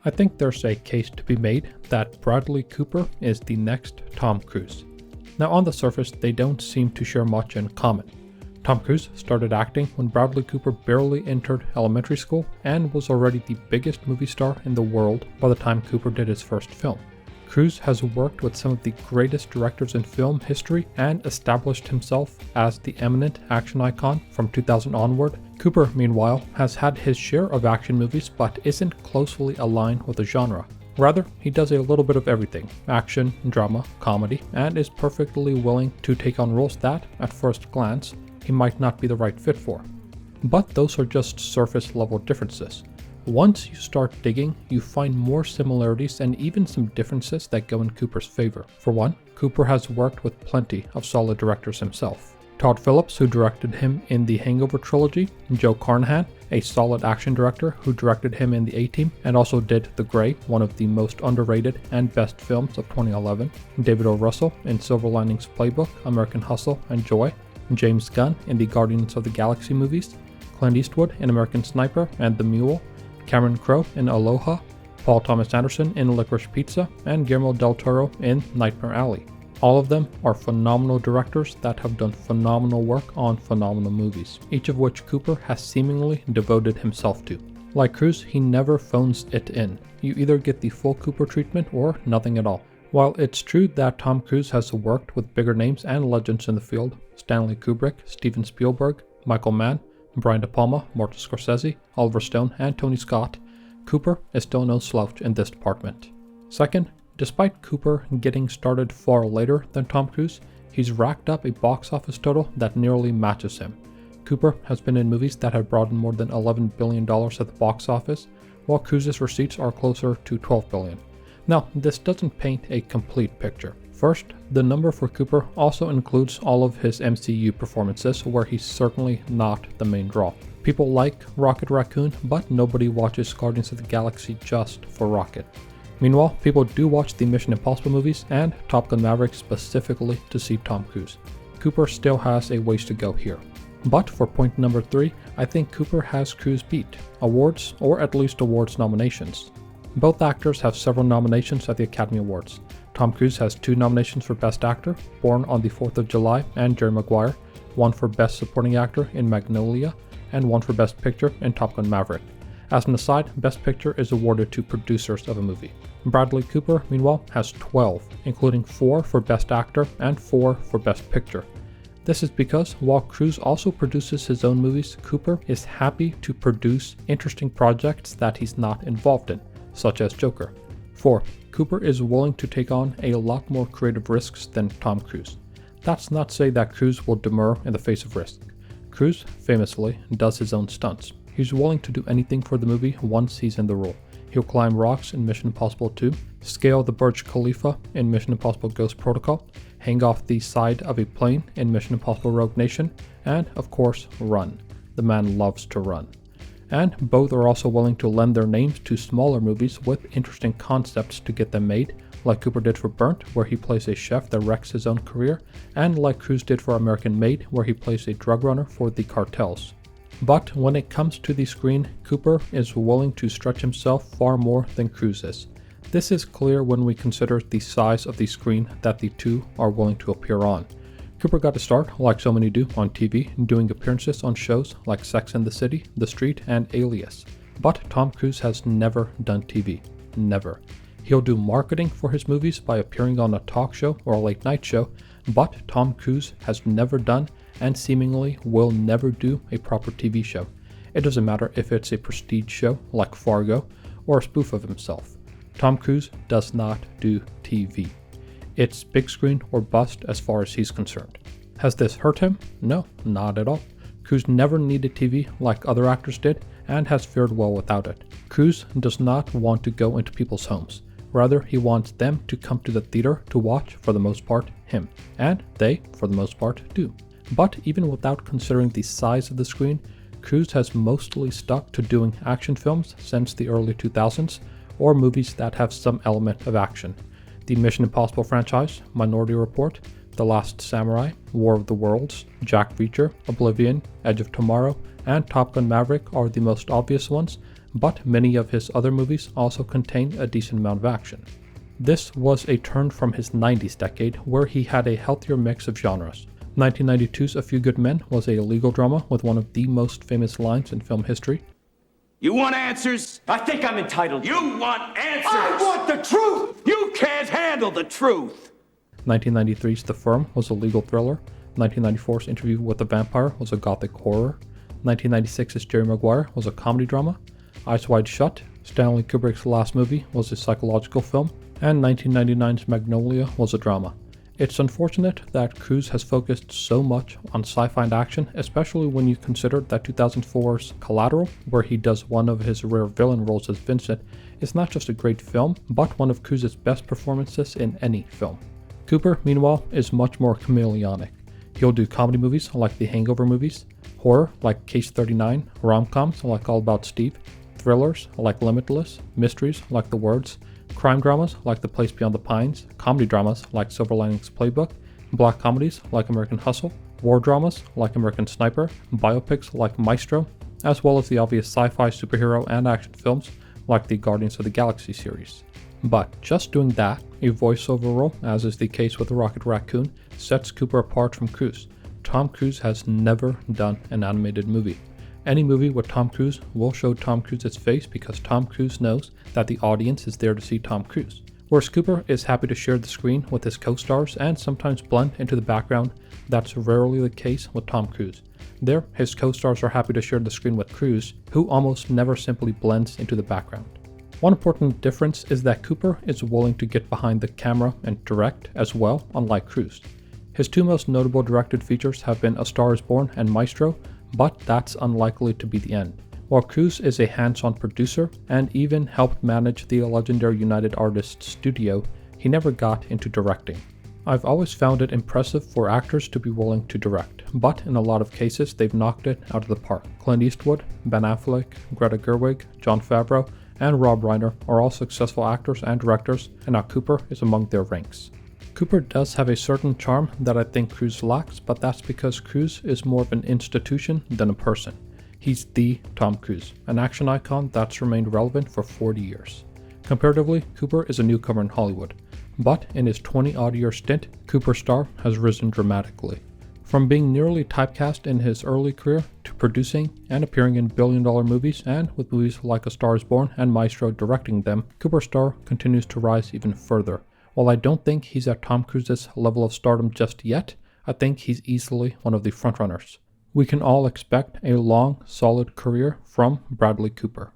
I think there's a case to be made that Bradley Cooper is the next Tom Cruise. Now on the surface, they don't seem to share much in common. Tom Cruise started acting when Bradley Cooper barely entered elementary school and was already the biggest movie star in the world by the time Cooper did his first film. Cruise has worked with some of the greatest directors in film history and established himself as the eminent action icon from 2000 onward. Cooper, meanwhile, has had his share of action movies but isn't closely aligned with the genre. Rather, he does a little bit of everything: action, drama, comedy, and is perfectly willing to take on roles that, at first glance, he might not be the right fit for. But those are just surface level differences. Once you start digging, you find more similarities and even some differences that go in Cooper's favor. For one, Cooper has worked with plenty of solid directors himself. Todd Phillips, who directed him in the Hangover trilogy, Joe Carnahan, a solid action director who directed him in the A-Team and also did The Grey, one of the most underrated and best films of 2011, David O. Russell in Silver Linings Playbook, American Hustle, and Joy, James Gunn in the Guardians of the Galaxy movies, Clint Eastwood in American Sniper and The Mule, Cameron Crowe in Aloha, Paul Thomas Anderson in Licorice Pizza, and Guillermo del Toro in Nightmare Alley. All of them are phenomenal directors that have done phenomenal work on phenomenal movies, each of which Cooper has seemingly devoted himself to. Like Cruise, he never phones it in. You either get the full Cooper treatment or nothing at all. While it's true that Tom Cruise has worked with bigger names and legends in the field, Stanley Kubrick, Steven Spielberg, Michael Mann, Brian De Palma, Martin Scorsese, Oliver Stone, and Tony Scott, Cooper is still no slouch in this department. Second, despite Cooper getting started far later than Tom Cruise, he's racked up a box office total that nearly matches him. Cooper has been in movies that have brought in more than $11 billion at the box office, while Cruise's receipts are closer to $12 billion. Now, this doesn't paint a complete picture. First, the number for Cooper also includes all of his MCU performances, where he's certainly not the main draw. People like Rocket Raccoon, but nobody watches Guardians of the Galaxy just for Rocket. Meanwhile, people do watch the Mission Impossible movies and Top Gun Maverick specifically to see Tom Cruise. Cooper still has a ways to go here. But for point number 3, I think Cooper has Cruise beat. Awards, or at least awards nominations. Both actors have several nominations at the Academy Awards. Tom Cruise has 2 nominations for Best Actor, Born on the 4th of July and Jerry Maguire, 1 for Best Supporting Actor in Magnolia, and 1 for Best Picture in Top Gun Maverick. As an aside, Best Picture is awarded to producers of a movie. Bradley Cooper, meanwhile, has 12, including 4 for Best Actor and 4 for Best Picture. This is because while Cruise also produces his own movies, Cooper is happy to produce interesting projects that he's not involved in, such as Joker. 4. Cooper is willing to take on a lot more creative risks than Tom Cruise. That's not to say that Cruise will demur in the face of risk. Cruise, famously, does his own stunts. He's willing to do anything for the movie once he's in the role. He'll climb rocks in Mission Impossible 2, scale the Burj Khalifa in Mission Impossible Ghost Protocol, hang off the side of a plane in Mission Impossible Rogue Nation, and, of course, run. The man loves to run. And both are also willing to lend their names to smaller movies with interesting concepts to get them made, like Cooper did for Burnt, where he plays a chef that wrecks his own career, and like Cruise did for American Made, where he plays a drug runner for the cartels. But when it comes to the screen, Cooper is willing to stretch himself far more than Cruise is. This is clear when we consider the size of the screen that the two are willing to appear on. Cooper got to start, like so many do, on TV, doing appearances on shows like Sex and the City, The Street, and Alias. But Tom Cruise has never done TV. Never. He'll do marketing for his movies by appearing on a talk show or a late night show, but Tom Cruise has never done and seemingly will never do a proper TV show. It doesn't matter if it's a prestige show like Fargo or a spoof of himself. Tom Cruise does not do TV. It's big screen or bust as far as he's concerned. Has this hurt him? No, not at all. Cruise never needed TV like other actors did and has fared well without it. Cruise does not want to go into people's homes. Rather, he wants them to come to the theater to watch, for the most part, him. And they, for the most part, do. But even without considering the size of the screen, Cruise has mostly stuck to doing action films since the early 2000s, or movies that have some element of action. The Mission Impossible franchise, Minority Report, The Last Samurai, War of the Worlds, Jack Reacher, Oblivion, Edge of Tomorrow, and Top Gun Maverick are the most obvious ones, but many of his other movies also contain a decent amount of action. This was a turn from his 90s decade, where he had a healthier mix of genres. 1992's A Few Good Men was a legal drama with one of the most famous lines in film history. You want answers? I think I'm entitled. You want answers? I want the truth! You can't handle the truth! 1993's The Firm was a legal thriller. 1994's Interview with the Vampire was a gothic horror. 1996's Jerry Maguire was a comedy drama. Eyes Wide Shut, Stanley Kubrick's last movie, was a psychological film. And 1999's Magnolia was a drama. It's unfortunate that Cruise has focused so much on sci-fi and action, especially when you consider that 2004's Collateral, where he does one of his rare villain roles as Vincent, is not just a great film, but one of Cruise's best performances in any film. Cooper, meanwhile, is much more chameleonic. He'll do comedy movies like the Hangover movies, horror like Case 39, rom-coms like All About Steve, thrillers like Limitless, mysteries like The Words, crime dramas like The Place Beyond the Pines, comedy dramas like Silver Linings Playbook, black comedies like American Hustle, war dramas like American Sniper, biopics like Maestro, as well as the obvious sci-fi, superhero, and action films like the Guardians of the Galaxy series. But just doing that, a voiceover role, as is the case with Rocket Raccoon, sets Cooper apart from Cruise. Tom Cruise has never done an animated movie. Any movie with Tom Cruise will show Tom Cruise's face because Tom Cruise knows that the audience is there to see Tom Cruise. Whereas Cooper is happy to share the screen with his co-stars and sometimes blend into the background, that's rarely the case with Tom Cruise. There, his co-stars are happy to share the screen with Cruise, who almost never simply blends into the background. One important difference is that Cooper is willing to get behind the camera and direct as well, unlike Cruise. His two most notable directed features have been A Star is Born and Maestro, but that's unlikely to be the end. While Cruise is a hands-on producer and even helped manage the legendary United Artists studio, he never got into directing. I've always found it impressive for actors to be willing to direct, but in a lot of cases they've knocked it out of the park. Clint Eastwood, Ben Affleck, Greta Gerwig, Jon Favreau, and Rob Reiner are all successful actors and directors, and now Cooper is among their ranks. Cooper does have a certain charm that I think Cruise lacks, but that's because Cruise is more of an institution than a person. He's the Tom Cruise, an action icon that's remained relevant for 40 years. Comparatively, Cooper is a newcomer in Hollywood, but in his 20-odd year stint, Cooper's star has risen dramatically. From being nearly typecast in his early career to producing and appearing in billion-dollar movies, and with movies like A Star is Born and Maestro directing them, Cooper's star continues to rise even further. While I don't think he's at Tom Cruise's level of stardom just yet, I think he's easily one of the frontrunners. We can all expect a long, solid career from Bradley Cooper.